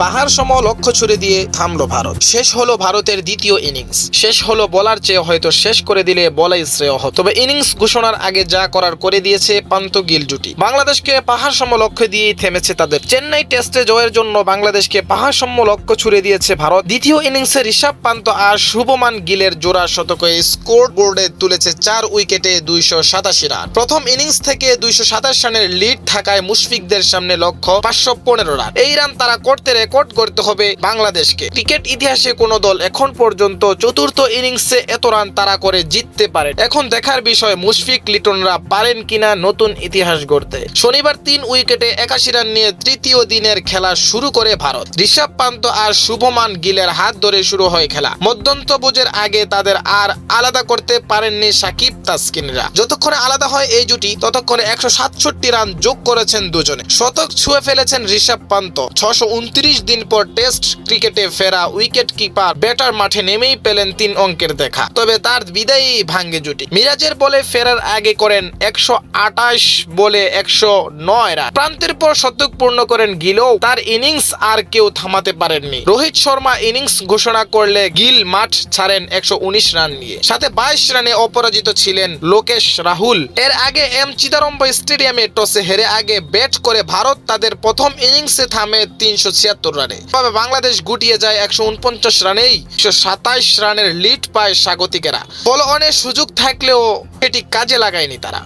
পাহাড় সম লক্ষ্য ছুড়ে দিয়ে থামলো ভারত। শেষ হলো ভারতের দ্বিতীয় ইনিংস। শেষ হলো বলার চেয়ে হয়তো শেষ করে দিলে বলাই শ্রেয় হতো। তবে ইনিংস ঘোষণার আগে যা করার করে দিয়েছে পান্ত গিল জুটি। বাংলাদেশকে পাহাড় সম লক্ষ্য দিয়েই থেমেছে তাদের। চেন্নাই টেস্টে জয়ের জন্য বাংলাদেশকে পাহাড় সম লক্ষ্য ছুড়ে দিয়েছে ভারত। দ্বিতীয় ইনিংসে ঋষভ পান্ত আর শুভমান গিলের জোড়া শতকে স্কোর বোর্ডে তুলেছে 4 উইকেটে 287 রান। প্রথম ইনিংস থেকে 227 রানের লিড থাকায় মুশফিকদের সামনে লক্ষ্য 515 রান। এই রান তারা করতে রেকর্ড করতে হবে বাংলাদেশকে। ক্রিকেট ইতিহাসে কোন দল এখন পর্যন্ত চতুর্থ ইনিংসে এত রান তারা করে জিততে পারে। এখন দেখার বিষয় মুশফিক লিটনরা পারেন কিনা নতুন ইতিহাস গড়তে। শনিবার 3 উইকেটে 81 রান নিয়ে তৃতীয় দিনের খেলা শুরু করে ভারত। ঋষভ পান্ত আর শুভমান গিলের হাত ধরে শুরু হয় খেলা। মধ্যন্তভোজের আগে তাদের আর আলাদা করতে পারেননি সাকিব তাসকিনরা। যতক্ষণে আলাদা হয় এই জুটি ততক্ষণে 167 রান যোগ করেছেন দুজনে। শতক ছুঁয়ে ফেলেছেন ঋষভ পান্ত। 629 দিন পর টেস্ট ক্রিকেটে ফেরা উইকেট কিপার ব্যাটার মাঠে নেমেই পেলেন 3 অঙ্কের দেখা। তবে তার বিদায়ই ভাঙ্গে জুটি। মিরাজের বলে ফেরার আগে করেন 128 বলে 109 রান। প্রান্তের পর শতক পূর্ণ করেন গিলও। তার ইনিংস আর কেউ থামাতে পারেননি। রোহিত শর্মা ইনিংস ঘোষণা করলে গিল মাঠ ছাড়েন 119 রান নিয়ে। সাথে 22 রানে অপরাজিত ছিলেন লোকেশ রাহুল। এর আগে এম চিদাম্বরম স্টেডিয়ামে টসে হেরে আগে ব্যাট করে ভারত তাদের প্রথম ইনিংসে থামে 376 রানে। তবে বাংলাদেশ গুটিয়ে যায় 149 রানেই। 127 রানের লিড পায় স্বাগতিকেরা। ফলো অনের সুযোগ থাকলেও এটি কাজে লাগায়নি তারা।